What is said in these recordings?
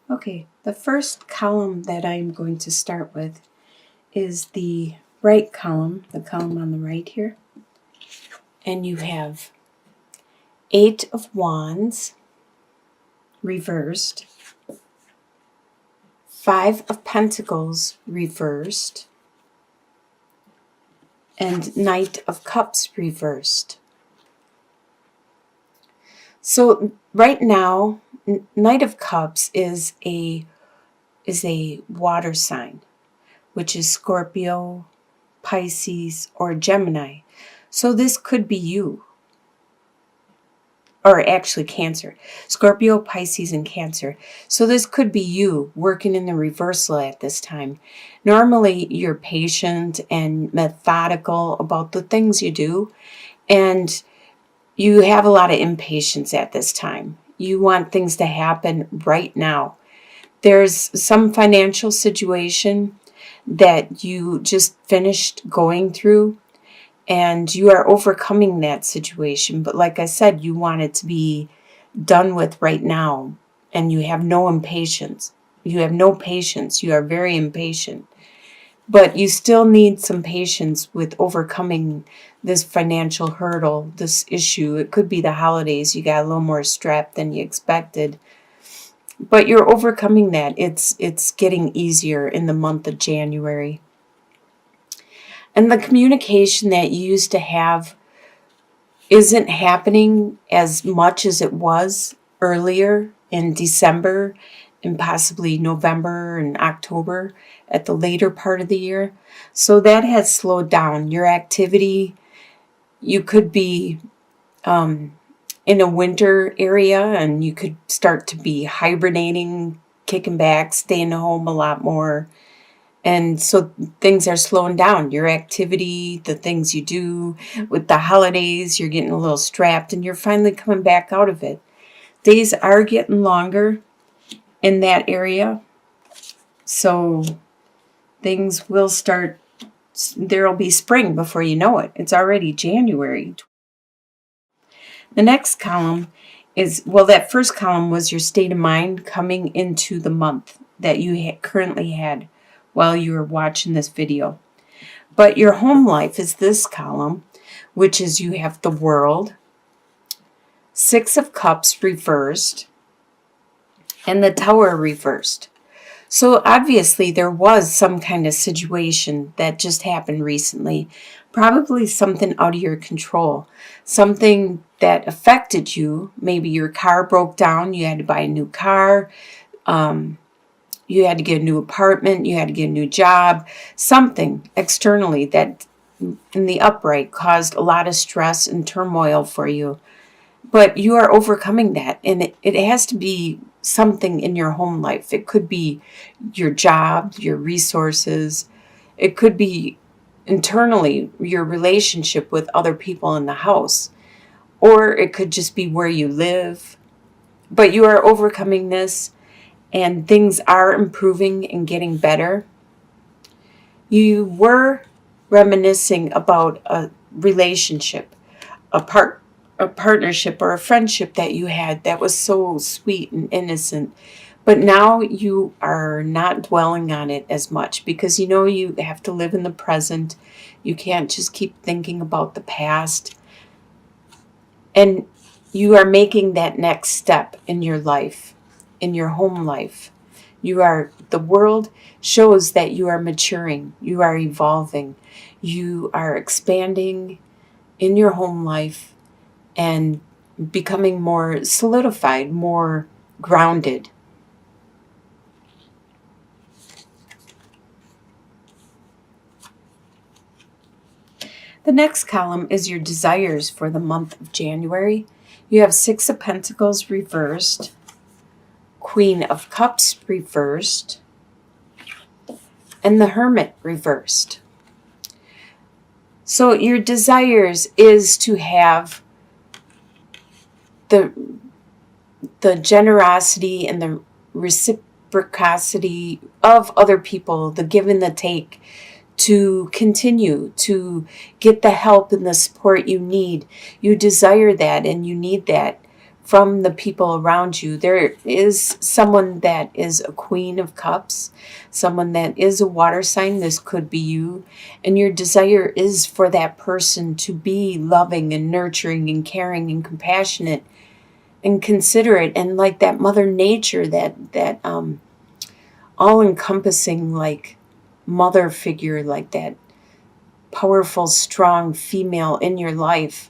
Okay, the first column that I'm going to start with is the right column, the column on the right here. And you have 8 of Wands reversed, 5 of Pentacles reversed, and Knight of Cups reversed. So right now, Knight of Cups is a water sign, which is Scorpio, Pisces, or Gemini. So this could be you. Or actually Cancer. Scorpio, Pisces, and Cancer. So this could be you working in the reversal at this time. Normally, you're patient and methodical about the things you do, and you have a lot of impatience at this time. You want things to happen right now. There's some financial situation that you just finished going through, and you are overcoming that situation. But like I said, you want it to be done with right now, and you have no impatience. You have no patience. You are very impatient. But you still need some patience with overcoming this financial hurdle, this issue. It could be the holidays. You got a little more strapped than you expected. But you're overcoming that. It's getting easier in the month of January. And the communication that you used to have isn't happening as much as it was earlier in December and possibly November and October at the later part of the year. So that has slowed down your activity. You could be in a winter area, and you could start to be hibernating, kicking back, staying home a lot more. And so things are slowing down. Your activity, the things you do with the holidays, you're getting a little strapped, and you're finally coming back out of it. Days are getting longer in that area. So things will start, there'll be spring before you know it. It's already January. The next column is, well, that first column was your state of mind coming into the month that you currently had while you were watching this video. But your home life is this column, which is you have the World, 6 of Cups reversed, and the Tower reversed. So obviously there was some kind of situation that just happened recently, probably something out of your control, something that affected you. Maybe your car broke down, you had to buy a new car, you had to get a new apartment, you had to get a new job, something externally that in the upright caused a lot of stress and turmoil for you. But you are overcoming that, and it has to be something in your home life. It could be your job, your resources. It could be internally your relationship with other people in the house. Or it could just be where you live. But you are overcoming this, and things are improving and getting better. You were reminiscing about a relationship, a partnership or a friendship that you had that was so sweet and innocent. But now you are not dwelling on it as much because you know you have to live in the present. You can't just keep thinking about the past. And you are making that next step in your life, in your home life. The world shows that you are maturing, you are evolving, you are expanding in your home life and becoming more solidified, more grounded. The next column is your desires for the month of January. You have 6 of Pentacles reversed, Queen of Cups reversed, and the Hermit reversed. So your desires is to have the generosity and the reciprocity of other people, the give and the take, to continue to get the help and the support you need. You desire that and you need that from the people around you. There is someone that is a Queen of Cups, someone that is a water sign. This could be you. And your desire is for that person to be loving and nurturing and caring and compassionate and considerate, and like that Mother Nature, that all-encompassing, like, mother figure, like that powerful, strong female in your life.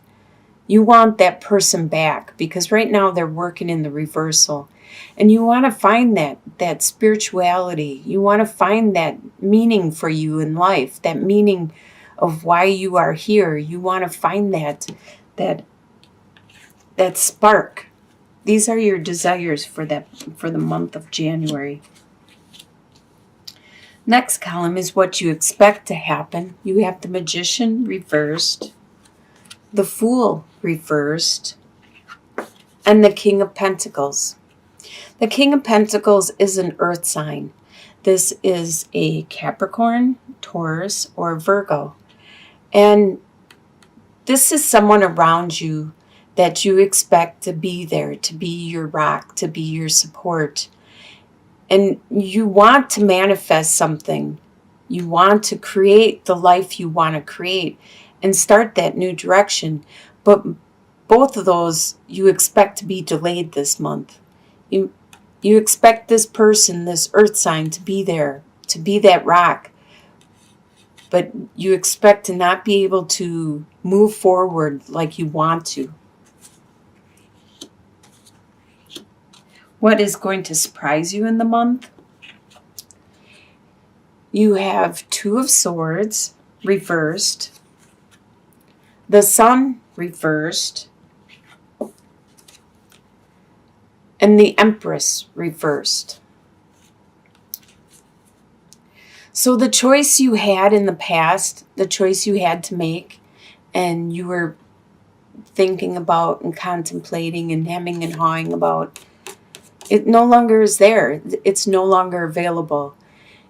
You want that person back, because right now they're working in the reversal. And you want to find that spirituality. You want to find that meaning for you in life, that meaning of why you are here. You want to find that spark. These are your desires for the month of January. Next column is what you expect to happen. You have the Magician reversed, the Fool reversed, and the King of Pentacles. The King of Pentacles is an earth sign. This is a Capricorn, Taurus, or Virgo. And this is someone around you that you expect to be there, to be your rock, to be your support. And you want to manifest something. You want to create the life you want to create and start that new direction. But both of those you expect to be delayed this month. You expect this person, this earth sign, to be there, to be that rock. But you expect to not be able to move forward like you want to. What is going to surprise you in the month? You have Two of Swords reversed, the Sun reversed, and the Empress reversed. So the choice you had in the past, the choice you had to make, and you were thinking about and contemplating and hemming and hawing about, it no longer is there. It's no longer available.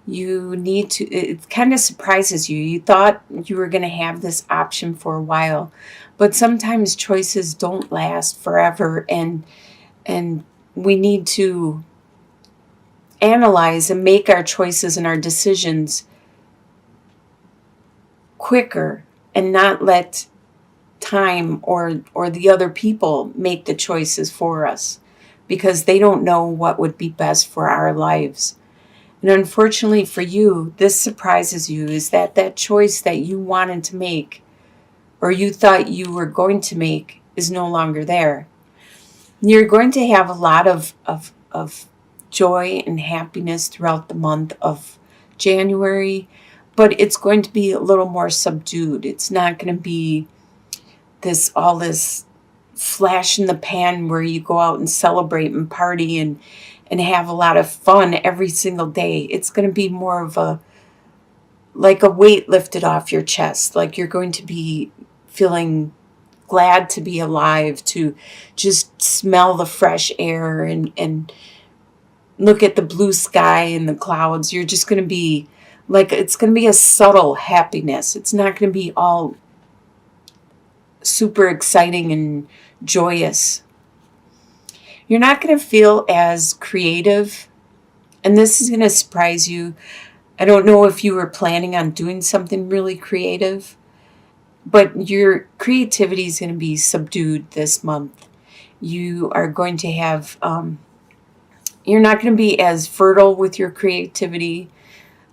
You need to, it kind of surprises you. You thought you were going to have this option for a while, but sometimes choices don't last forever, and we need to analyze and make our choices and our decisions quicker and not let time or the other people make the choices for us, because they don't know what would be best for our lives. And unfortunately for you, this surprises you, is that choice that you wanted to make or you thought you were going to make is no longer there. You're going to have a lot of joy and happiness throughout the month of January, but it's going to be a little more subdued. It's not going to be all this flash in the pan where you go out and celebrate and party and have a lot of fun every single day. It's going to be more of like a weight lifted off your chest. Like you're going to be feeling glad to be alive, to just smell the fresh air and look at the blue sky and the clouds. You're just going to be like, it's going to be a subtle happiness. It's not going to be all super exciting and joyous. You're not going to feel as creative, and this is going to surprise you. I don't know if you were planning on doing something really creative, but your creativity is going to be subdued this month. You are going to have, you're not going to be as fertile with your creativity.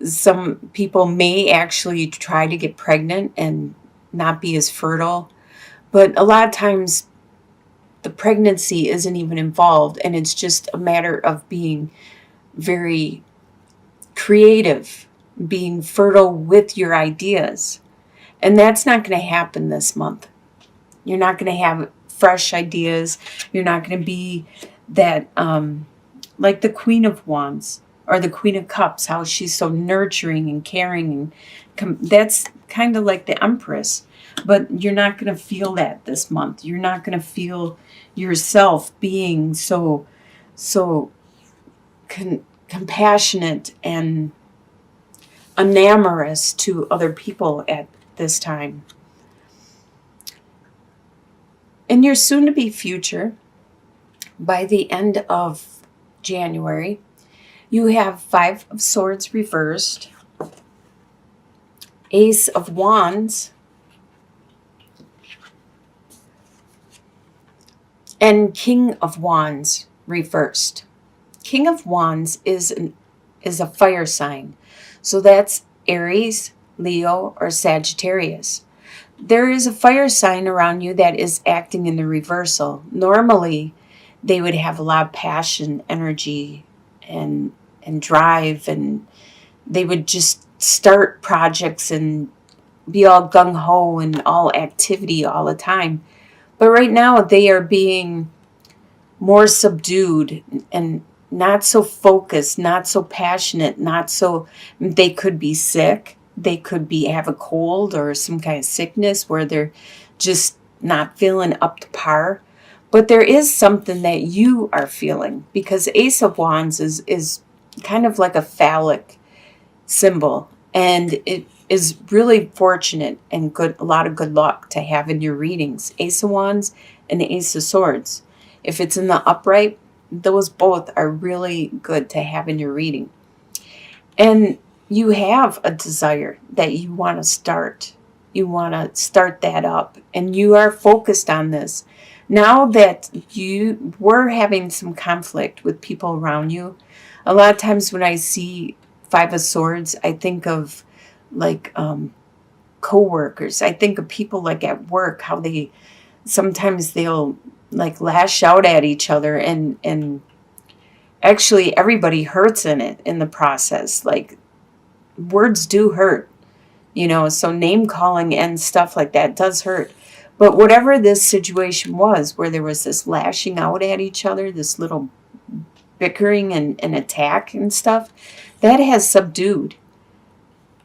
Some people may actually try to get pregnant and not be as fertile, but a lot of times the pregnancy isn't even involved, and it's just a matter of being very creative, being fertile with your ideas. And that's not going to happen this month. You're not going to have fresh ideas. You're not going to be that, like the Queen of Wands or the Queen of Cups, how she's so nurturing and caring. And that's kind of like the Empress. But you're not going to feel that this month. You're not going to feel yourself being so compassionate and enamorous to other people at this time. In your soon-to-be future, By the end of January, you have Five of Swords reversed, Ace of Wands, and King of Wands reversed. King of Wands is a fire sign. So that's Aries, Leo, or Sagittarius. There is a fire sign around you that is acting in the reversal. Normally, they would have a lot of passion, energy, and drive, and they would just start projects and be all gung-ho and all activity all the time. But right now, they are being more subdued and not so focused, not so passionate, not so, they could be sick. They could be have a cold or some kind of sickness where they're just not feeling up to par. But there is something that you are feeling, because Ace of Wands is kind of like a phallic symbol, and it is really fortunate and good, a lot of good luck to have in your readings. Ace of Wands and the Ace of Swords. If it's in the upright, those both are really good to have in your reading. And you have a desire that you want to start. You want to start that up, and you are focused on this. Now that you were having some conflict with people around you, a lot of times when I see Five of Swords, I think of like co-workers. I think of people like at work, how they sometimes they'll like lash out at each other, and actually everybody hurts in it in the process. Like, words do hurt, so name calling and stuff like that does hurt. But whatever this situation was, where there was this lashing out at each other, this little bickering and attack and stuff, that has subdued.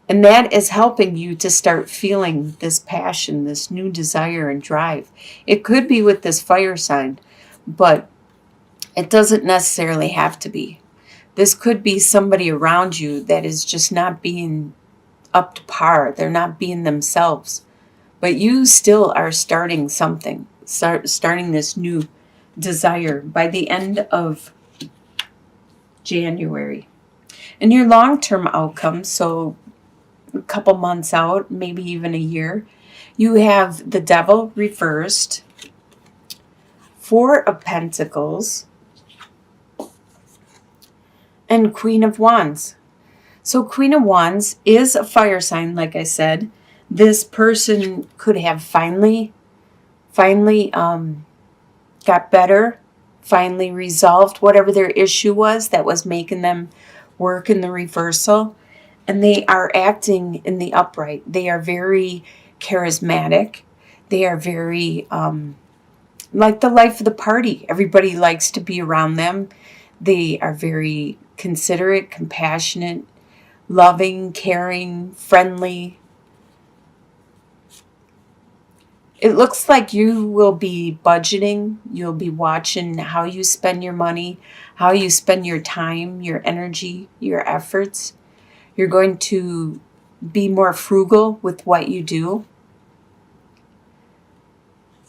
And that is helping you to start feeling this passion, this new desire and drive. It could be with this fire sign, but it doesn't necessarily have to be. This could be somebody around you that is just not being up to par. They're not being themselves. But you still are starting something, starting this new desire by the end of January. And your long-term outcome, so a couple months out, maybe even a year, you have the Devil reversed, Four of Pentacles, and Queen of Wands. So Queen of Wands is a fire sign, like I said. This person could have finally got better, finally resolved whatever their issue was that was making them work in the reversal. And they are acting in the upright. They are very charismatic. They are very like the life of the party. Everybody likes to be around them. They are very considerate, compassionate, loving, caring, friendly. It looks like you will be budgeting. You'll be watching how you spend your money, how you spend your time, your energy, your efforts. You're going to be more frugal with what you do.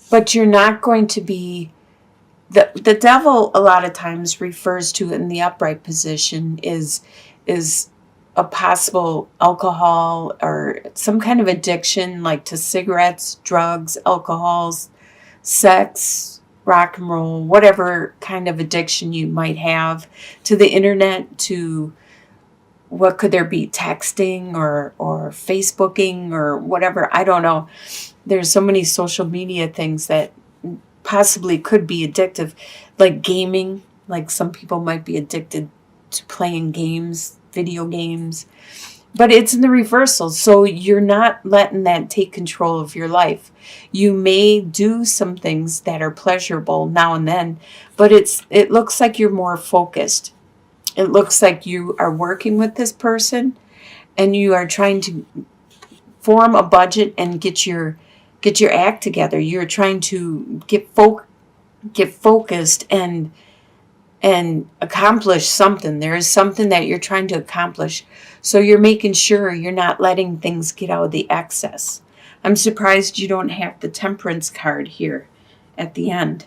But you're not going to be... The devil a lot of times refers to in the upright position is a possible alcohol or some kind of addiction, like to cigarettes, drugs, alcohols, sex, rock and roll, whatever kind of addiction you might have, to the internet, to what could there be, texting or Facebooking or whatever. I don't know. There's so many social media things that possibly could be addictive, like gaming. Like some people might be addicted to playing games, video games, but it's in the reversal. So you're not letting that take control of your life. You may do some things that are pleasurable now and then, but it looks like you're more focused. It looks like you are working with this person and you are trying to form a budget and get your act together. You're trying to get focused and accomplish something. There is something that you're trying to accomplish. So you're making sure you're not letting things get out of the excess. I'm surprised you don't have the Temperance card here at the end.